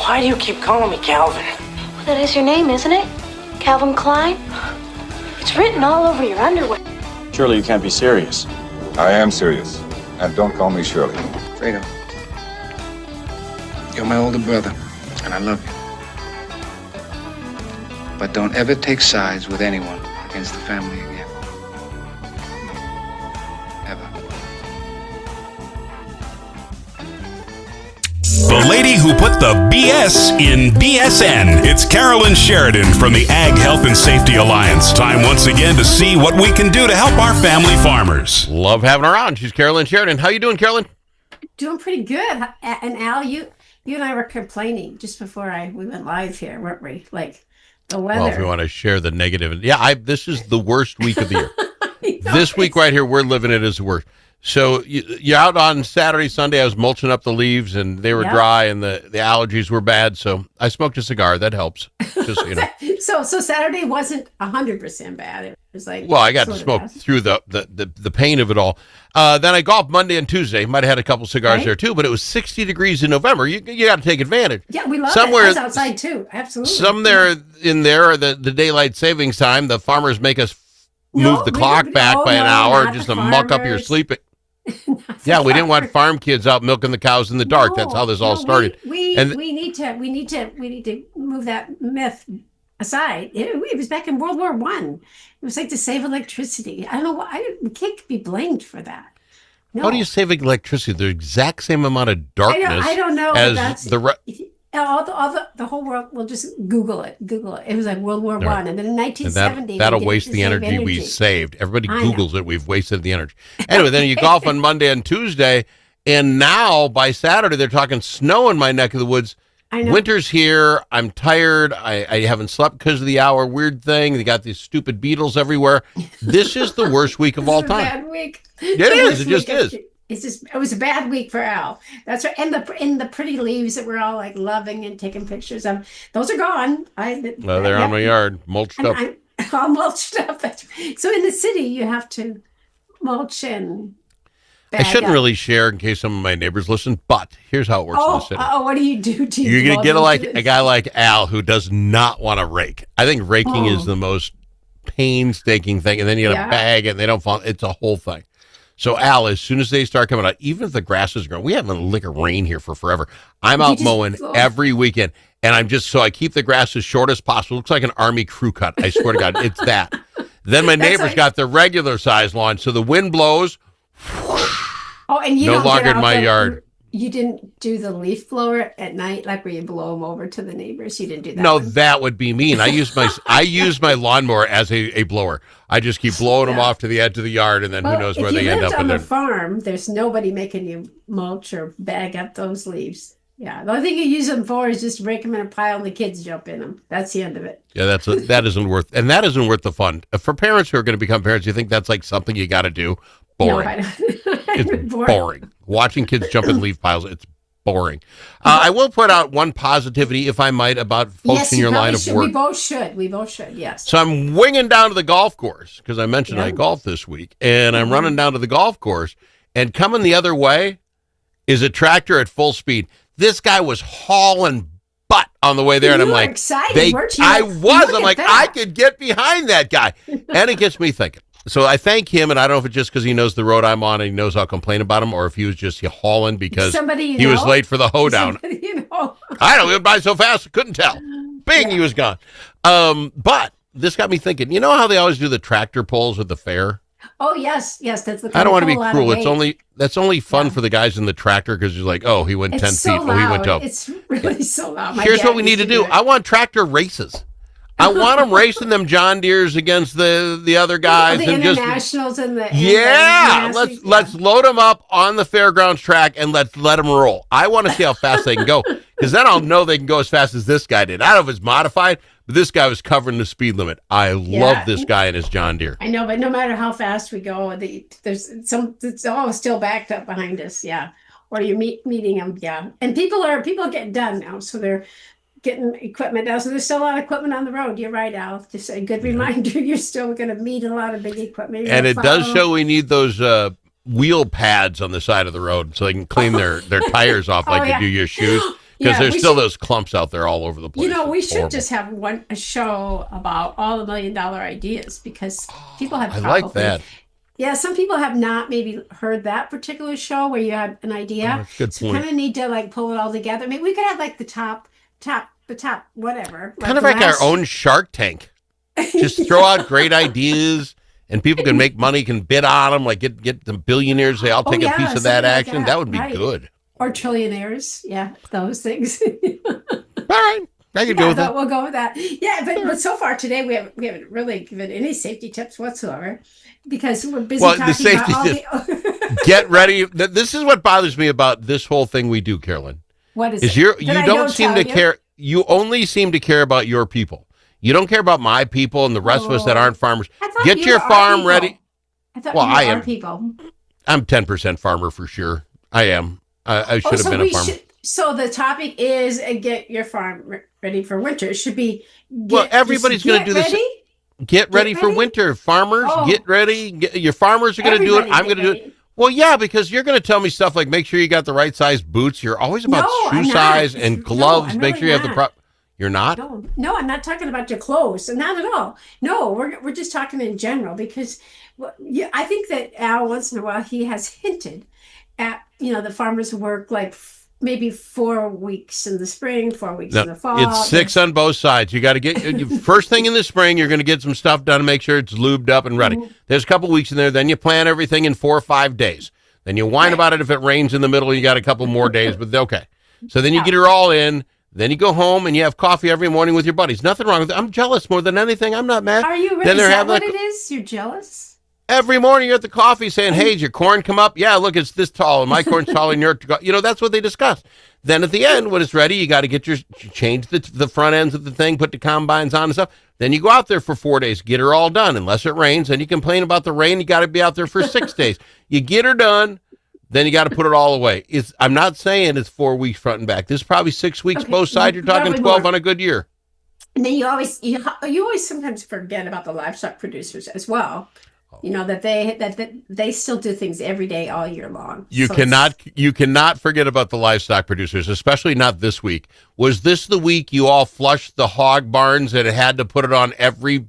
Why do you keep calling me Calvin? Well, that is your name, isn't it? Calvin Klein? It's written all over your underwear. Surely you can't be serious. I am serious. And don't call me Shirley. Fredo, you're my older brother, and I love you. But don't ever take sides with anyone against the family again. Ever. The lady who put the BS in BSN. It's Carolyn Sheridan from the Ag Health and Safety Alliance. Time once again to see what we can do to help our family farmers. Love having her on. She's Carolyn Sheridan. How you doing, Carolyn? Doing pretty good. And Al, you and I were complaining just before we went live here, weren't we? Like the weather. Well, if you want to share the negative. Yeah, this is the worst week of the year. This week right here, we're living it as the worst. So you're out on Saturday, Sunday. I was mulching up the leaves, and they were dry, and the allergies were bad. So I smoked a cigar. That helps. Just so you know. So Saturday wasn't 100% bad. It was like, well, I got to smoke through the pain of it all. Then I golfed Monday and Tuesday. Might have had a couple cigars there too, but it was 60 degrees in November. You got to take advantage. Yeah, we love it. I was outside too. Absolutely. Somewhere in there, the daylight savings time, the farmers make us move the clock back by an hour just to muck up your sleeping. Yeah, we didn't want farm kids out milking the cows in the dark. That's how this all started. We need to move that myth aside. It was back in World War I. It was like to save electricity. I don't know why we can't be blamed for that. No. How do you save electricity? The exact same amount of darkness. I don't know. As the whole world will just Google it. It was like World War I, and then in 1970, that'll waste the energy we saved. Everybody Googles it. We've wasted the energy. Anyway, then you golf on Monday and Tuesday, and now by Saturday they're talking snow in my neck of the woods. I know. Winter's here. I'm tired. I haven't slept because of the hour weird thing. They got these stupid beetles everywhere. This is the worst week of all time. Bad week. It is. It just is. It was a bad week for Al. That's right. And the pretty leaves that we're all like loving and taking pictures of, those are gone. They're on my yard, mulched up. I'm all mulched up. So in the city, you have to mulch and I shouldn't really share in case some of my neighbors listen, but here's how it works in the city. What do you do? You're going to get a guy like Al who does not want to rake. I think raking is the most painstaking thing. And then you get a bag and they don't fall. It's a whole thing. So, Al, as soon as they start coming out, even if the grass is growing, we haven't a lick of rain here for forever. I'm out mowing every weekend, and I keep the grass as short as possible. It looks like an Army crew cut. I swear to God, it's that. Then my neighbor's got the regular size lawn, so the wind blows. And you no longer in my yard. You didn't do the leaf blower at night, like where you blow them over to the neighbors. You didn't do that. No, that would be mean. I use my lawnmower as a blower. I just keep blowing them off to the edge of the yard, and then who knows where they end up. On the farm, there's nobody making you mulch or bag up those leaves. Yeah, the only thing you use them for is just rake them in a pile, and the kids jump in them. That's the end of it. Yeah, that isn't worth the fun. For parents who are going to become parents, you think that's like something you got to do? Boring. No, I don't. It's boring. Watching kids jump in leaf piles, it's boring. I will put out one positivity, if I might, about folks in your line of work. We both should, yes. So I'm winging down to the golf course, because I mentioned I golf this week, and I'm running down to the golf course, and coming the other way is a tractor at full speed. This guy was hauling butt on the way there, and I'm like, excited, weren't you? I was. I'm like, I could get behind that guy. And it gets me thinking. So I thank him, and I don't know if it's just because he knows the road I'm on and he knows I'll complain about him, or if he was just hauling because he was late for the hoedown. I don't know. He went by so fast, I couldn't tell. Bing, he was gone. But this got me thinking, you know how they always do the tractor pulls at the fair? Oh, yes. That's the I don't want to be cruel. That's only fun for the guys in the tractor because you're like, oh, he went 10 feet. Loud. Oh, he went up. It's really so loud. Here's what we need to do. I want tractor races. I want them racing them John Deeres against the other guys. The internationals and the let's load them up on the fairgrounds track and let them roll. I want to see how fast they can go, because then I'll know they can go as fast as this guy did. I don't know if it's modified, but this guy was covering the speed limit. I love this guy and his John Deere. I know, but no matter how fast we go, it's all still backed up behind us. Yeah, or you're meeting them. Yeah, and people getting done now, so they're getting equipment down. So there's still a lot of equipment on the road. You're right, Al. Just a good reminder. You're still going to meet a lot of big equipment. And it does show we need those wheel pads on the side of the road so they can clean their tires off like you do your shoes. Because Yeah, there's we still should- those clumps out there all over the place. You know, we It's should horrible. just have a show about all the $1 million ideas because people have I like probably- that. Yeah, some people have not maybe heard that particular show where you had an idea. Oh, that's a good So point. kind of need to like pull it all together. Maybe we could have like the top, whatever. Kind of the like our last- own Shark Tank. Just throw out great ideas, and people can make money, can bid on them. Like get the billionaires say, "I'll Oh, take a yeah, piece of that something like action." that, That would be right. good. Or trillionaires. Yeah, those things. All right, I could go with that. We'll go with that. Yeah, but so far today we haven't really given any safety tips whatsoever because we're busy Well, the talking safety about all the. Get ready. This is what bothers me about this whole thing we do, Carolyn. What is Is it? you That I don't seem tell to you? care. You only seem to care about your people. You don't care about my people and the rest of us that aren't farmers. I thought Get you your were our farm people. ready. I thought Well, you were I our am. people. I'm 10% farmer for sure. I am. I should have been a farmer. So the topic is get your farm ready for winter. It should be. Well, everybody's going to do this. ready? Get ready for ready? winter. Farmers, Oh. get ready. Your farmers are going to do it. Everybody I'm get going to do it. ready. Well, yeah, because you're going to tell me stuff like make sure you got the right size boots. You're always about No, shoe I'm not. size and No, gloves. I'm make really sure you have the not. prop. You're not? No, I'm not talking about your clothes, not at all. No, we're just talking in general because yeah, I think that Al once in a while he has hinted at the farmers work like maybe 4 weeks in the spring, 4 weeks No, in the fall. it's 6 on both sides. You got to get first thing in the spring. You're going to get some stuff done and make sure it's lubed up and ready. Mm-hmm. There's a couple weeks in there. Then you plan everything in 4 or 5 days. Then you whine about it if it rains in the middle. You got a couple more days, but okay. So then you get her all in. Then you go home and you have coffee every morning with your buddies. Nothing wrong with it. I'm jealous more than anything. I'm not mad. Are you really? Then Is they're that having what a- it is? You're jealous? Every morning you're at the coffee saying, "Hey, did your corn come up? Yeah, look, it's this tall, and my corn's taller than yours." That's what they discuss. Then at the end, when it's ready, you got to get change the front ends of the thing, put the combines on and stuff. Then you go out there for 4 days, get her all done. Unless it rains, and you complain about the rain, you got to be out there for 6 days. You get her done, then you got to put it all away. I'm not saying it's 4 weeks front and back. This is probably 6 weeks Okay, both sides. You're talking probably 12 more. on a good year. And then you always sometimes forget about the livestock producers as well. That they still do things every day all year long. You So cannot forget about the livestock producers, especially not this week. Was this the week you all flushed the hog barns and had to put it on every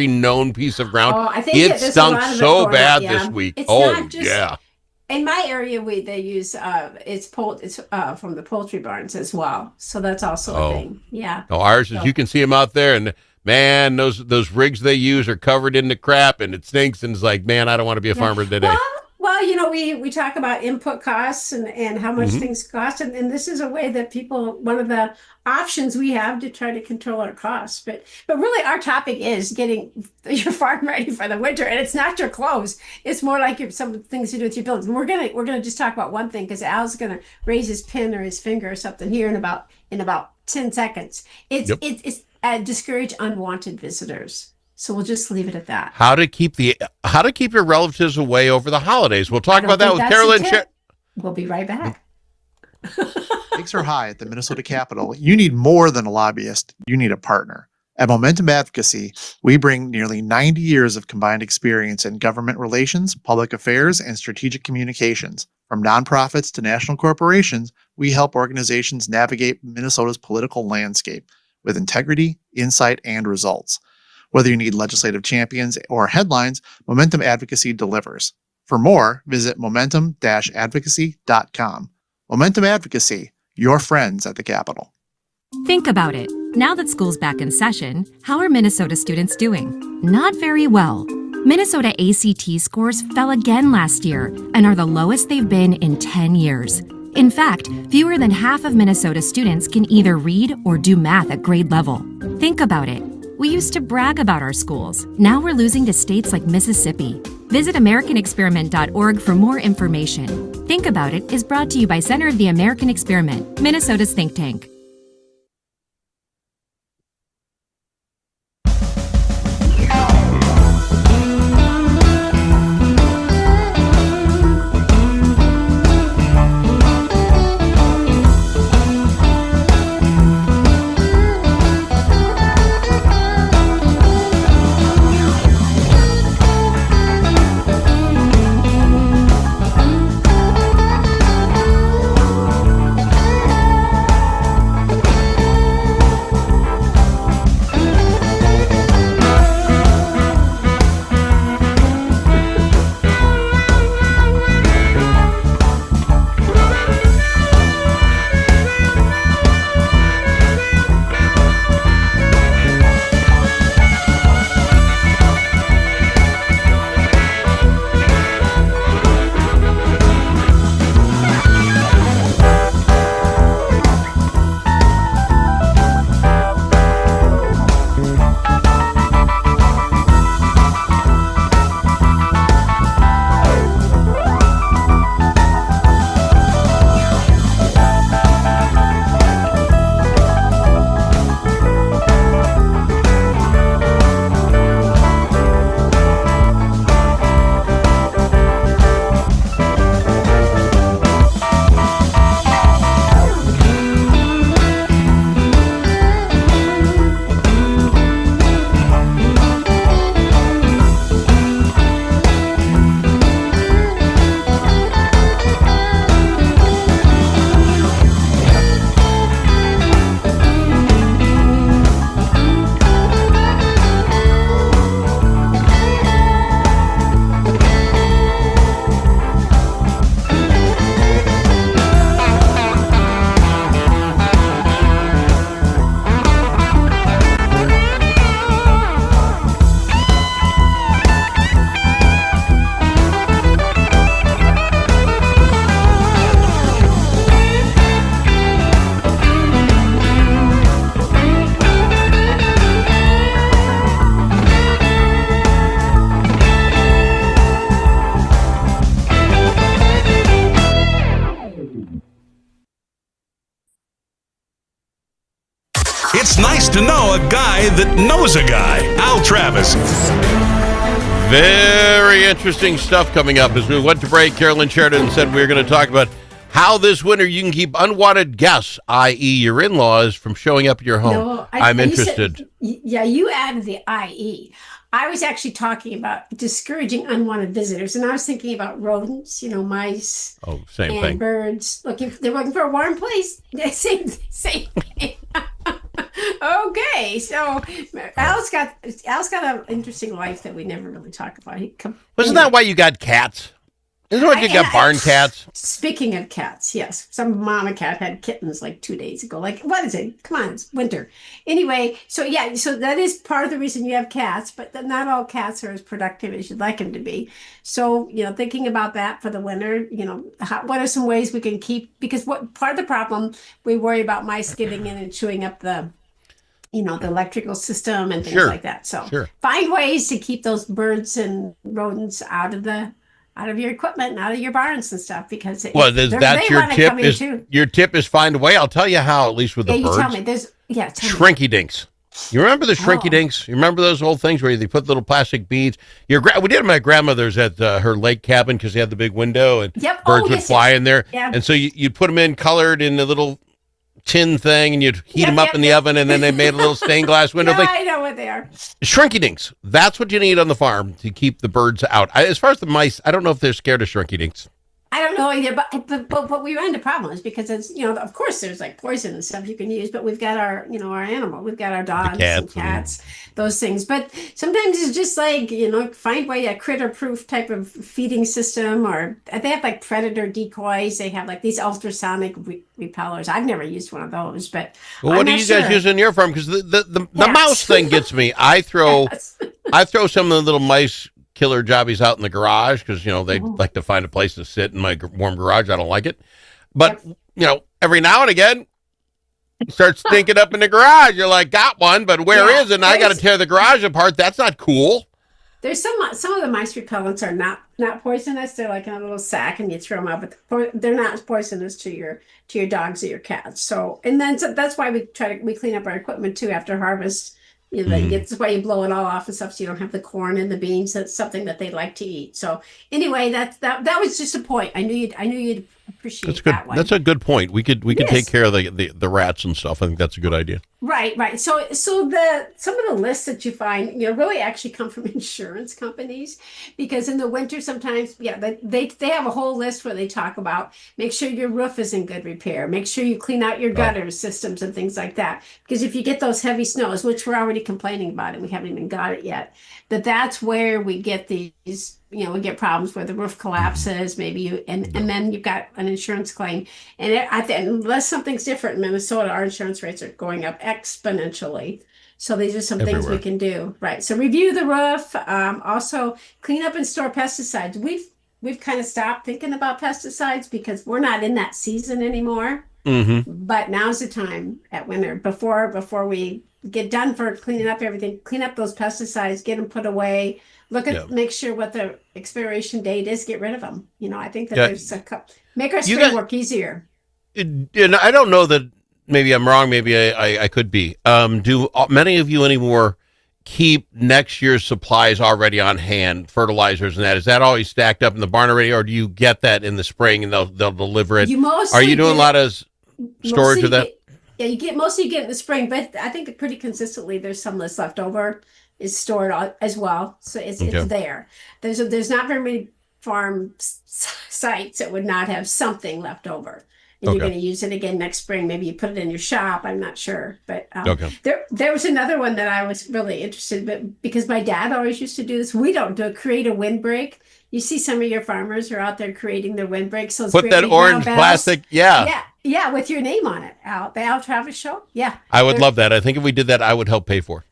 known piece of ground? Oh, I think it there's a stunk lot of it so going bad on, yeah. this week. It's Oh not just- yeah. In my area, they use it's from the poultry barns as well, so that's also Oh. a thing. Yeah. No, ours is. You can see them out there, and man, those rigs they use are covered in the crap, and it stinks. And it's like, man, I don't want to be a farmer today. Well, we talk about input costs and how much things cost, and this is a way that one of the options we have to try to control our costs. But really, our topic is getting your farm ready for the winter, and it's not your clothes. It's more like some things to do with your buildings. And we're gonna just talk about one thing because Al's gonna raise his pin or his finger or something here in about 10 seconds. It's discourage unwanted visitors. So we'll just leave it at that. How to keep your relatives away over the holidays? We'll talk I about don't that with think that's Carolyn. a tip. We'll be right back. Stakes are high at the Minnesota Capitol. You need more than a lobbyist. You need a partner. At Momentum Advocacy, we bring nearly 90 years of combined experience in government relations, public affairs, and strategic communications. From nonprofits to national corporations, we help organizations navigate Minnesota's political landscape with integrity, insight, and results. Whether you need legislative champions or headlines, Momentum Advocacy delivers. For more, visit momentum-advocacy.com. Momentum Advocacy, your friends at the Capitol. Think about it. Now that school's back in session, how are Minnesota students doing? Not very well. Minnesota ACT scores fell again last year and are the lowest they've been in 10 years. In fact, fewer than half of Minnesota students can either read or do math at grade level. Think about it. We used to brag about our schools. Now we're losing to states like Mississippi. Visit AmericanExperiment.org for more information. Think About It is brought to you by Center of the American Experiment, Minnesota's think tank. It's nice to know a guy that knows a guy. Al Travis. Very interesting stuff coming up. As we went to break, Carolyn Sheridan said we were going to talk about how this winter you can keep unwanted guests, i.e. your in-laws, from showing up at your home. No, I'm interested. You added the IE. I was actually talking about discouraging unwanted visitors, and I was thinking about rodents, mice, Same and thing. birds. They're looking for a warm place. Same thing. Okay, so Al's got an interesting life that we never really talk about. Wasn't that why you got cats? Isn't that why you got barn cats? Speaking of cats, yes. Some mama cat had kittens like 2 days ago. Like, what is it? Come on, it's winter. Anyway, so that is part of the reason you have cats, but not all cats are as productive as you'd like them to be. So, thinking about that for the winter, what are some ways we can keep, because part of the problem, we worry about mice getting in and chewing up the electrical system and things like that. So find ways to keep those birds and rodents out of your equipment and out of your barns and stuff, because that's your tip. Your tip is find a way. I'll tell you how, at least with the birds. You tell me. Shrinky dinks. You remember the shrinky dinks? You remember those old things where they put little plastic beads? We did it at my grandmother's at her lake cabin because they had the big window and birds would fly in there. Yeah. And so you'd put them in colored in a little tin thing and you'd heat them up in the oven, and then they made a little stained glass window thing. I know what they are. Shrinky dinks. That's what you need on the farm to keep the birds out. As far as the mice, I don't know if they're scared of shrinky dinks. I don't know either, but we run into problems because it's, of course there's like poison and stuff you can use, but we've got our, our animal, we've got our dogs and cats, those things. But sometimes it's just like, find a critter proof type of feeding system, or they have like predator decoys. They have like these ultrasonic repellers. I've never used one of those, but what do you guys use in your farm? Because the mouse thing gets me. I throw some of the little mice killer jobbies out in the garage because they like to find a place to sit in my warm garage. I don't like it, but every now and again it starts stinking up in the garage. You're like, got one, but where is it? And I got to tear the garage apart. That's not cool. There's some of the mice repellents are not poisonous. They're like in a little sack and you throw them out, but they're not poisonous to your dogs or your cats. So that's why we clean up our equipment too after harvest. That's why you blow it all off and stuff, so you don't have the corn and the beans. That's something that they like to eat. So anyway, that was just a point. I knew you'd appreciate that one. That's a good point. We could take care of the rats and stuff. I think that's a good idea. Right. So some of the lists that you find, really actually come from insurance companies, because in the winter sometimes, they have a whole list where they talk about make sure your roof is in good repair, make sure you clean out your gutter systems and things like that. Because if you get those heavy snows, which we're already complaining about, and we haven't even got it yet, that's where we get these. We get problems where the roof collapses, and then you've got an insurance claim. And unless something's different in Minnesota, our insurance rates are going up exponentially. So these are some things we can do, right? So review the roof. Also, clean up and store pesticides. We've kind of stopped thinking about pesticides because we're not in that season anymore. Mm-hmm. But now's the time at winter before we get done for cleaning up everything. Clean up those pesticides, get them put away. Look at, make sure what the expiration date is, get rid of them. I think that there's make our spring work easier. And I don't know that, maybe I'm wrong, maybe I could be. Do many of you anymore keep next year's supplies already on hand, fertilizers and that? Is that always stacked up in the barn already, or do you get that in the spring and they'll deliver it? Are you doing a lot of storage of that? You get in the spring, but I think pretty consistently there's some that's left over is stored as well, so it's there. There's not very many farm sites that would not have something left over, and you're going to use it again next spring. Maybe you put it in your shop. I'm not sure, but there was another one that I was really interested in, but because my dad always used to do this. We don't create a windbreak. You see some of your farmers are out there creating their windbreaks. So put that orange plastic, with your name on it. The Al Travis Show. Yeah, I would love that. I think if we did that, I would help pay for it.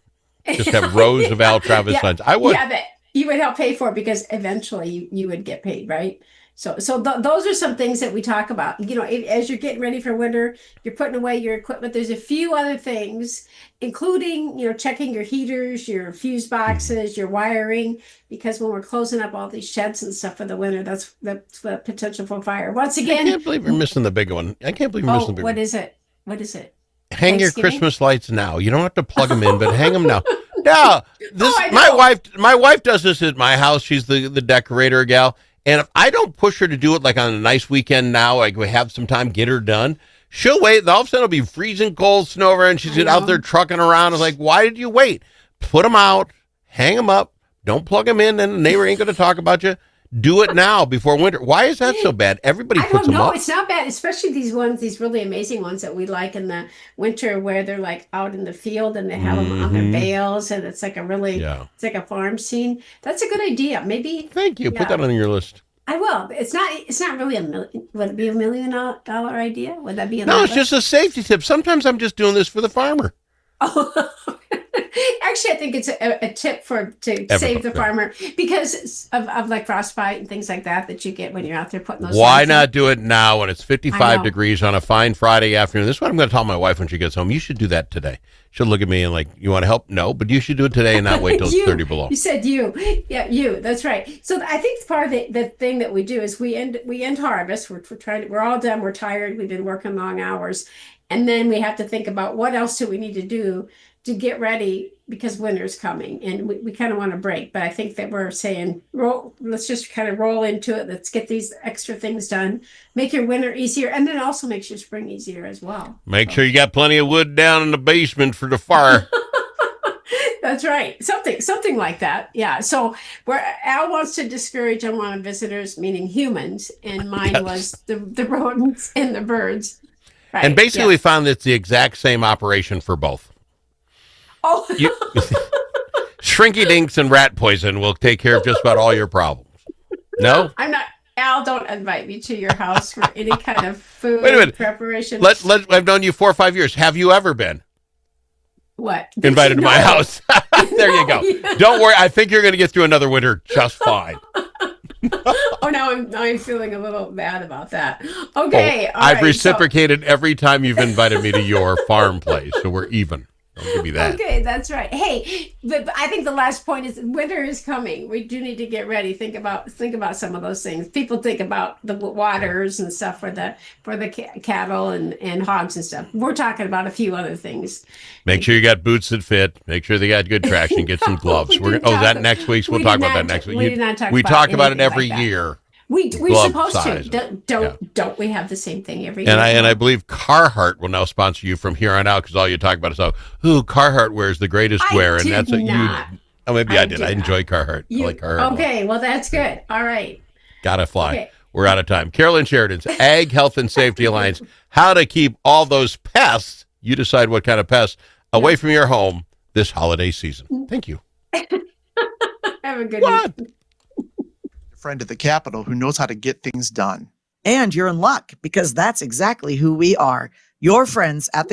Just have rows of Al Travis signs. I would. Yeah, but you would help pay for it because eventually you would get paid, right? So those are some things that we talk about. As you're getting ready for winter, you're putting away your equipment. There's a few other things, including checking your heaters, your fuse boxes, your wiring, because when we're closing up all these sheds and stuff for the winter, that's the potential for fire. Once again, I can't believe you're missing the big one. I can't believe you're missing the big one. What is it? hang your Thanksgiving? Christmas lights now. You don't have to plug them in, but hang them now. Yeah, I know. my wife does this at my house. She's the decorator gal, and if I don't push her to do it like on a nice weekend now, like we have some time, get her done. She'll wait. All of a sudden, it'll be freezing cold, snow over, and she's out there trucking around. It's like, why did you wait? Put them out, hang them up. Don't plug them in, and the neighbor ain't going to talk about you. Do it now before winter. Why is that so bad? Everybody puts them up. It's not bad, especially these really amazing ones that we like in the winter where they're like out in the field and they have them on their bales and it's like it's like a farm scene. That's a good idea. Maybe. Thank you. Put that on your list. I will. It's not really would it be $1 million idea? Would that be No, it's just a safety tip. Sometimes I'm just doing this for the farmer. Oh, actually, I think it's a tip to save the farmer because of like frostbite and things like that you get when you're out there putting those. Why not do it now when it's 55 degrees on a fine Friday afternoon? This is what I'm going to tell my wife when she gets home. You should do that today. She'll look at me and like, you want to help? No, but you should do it today and not wait till it's 30 below. You said you. Yeah, you. That's right. So I think part of the thing that we do is we end harvest. We're all done. We're tired. We've been working long hours. And then we have to think about what else do we need to do to get ready because winter's coming and we kind of want to break. But I think that we're saying, let's just kind of roll into it. Let's get these extra things done, make your winter easier, and then also makes your spring easier as well. Make sure you got plenty of wood down in the basement for the fire. That's right. Something like that. Yeah. So where Al wants to discourage unwanted visitors, meaning humans, and mine was the rodents and the birds. Right. And basically we found that it's the exact same operation for both. Oh, Shrinky dinks and rat poison will take care of just about all your problems. No? I'm not. Al, don't invite me to your house for any kind of food Wait a minute. preparation. I've known you 4 or 5 years. Have you ever been What? invited to my house? There you go. Don't worry. I think you're going to get through another winter just fine. Oh, now I'm feeling a little bad about that. Okay. I've reciprocated every time you've invited me to your farm place, so we're even. Don't give me that. Okay, that's right. Hey, but I think the last point is winter is coming. We do need to get ready. Think about some of those things. People think about the waters and stuff for the cattle and hogs and stuff. We're talking about a few other things. Make sure you got boots that fit. Make sure they got good traction. Get some gloves. We'll talk about that next week. We talk about it every year. We're supposed to. Don't we have the same thing every year? And I believe Carhartt will now sponsor you from here on out because all you talk about is Carhartt wears the greatest wear, and that's what you. Oh, maybe I did. I enjoy Carhartt. I like Carhartt. Okay, well that's good. All right. Gotta fly. Okay. We're out of time. Carolyn Sheridan's Ag Health and Safety Alliance. How to keep all those pests. You decide what kind of pests away from your home this holiday season. Thank you. Have a good one. Friend at the Capitol who knows how to get things done. And you're in luck because that's exactly who we are. Your friends at the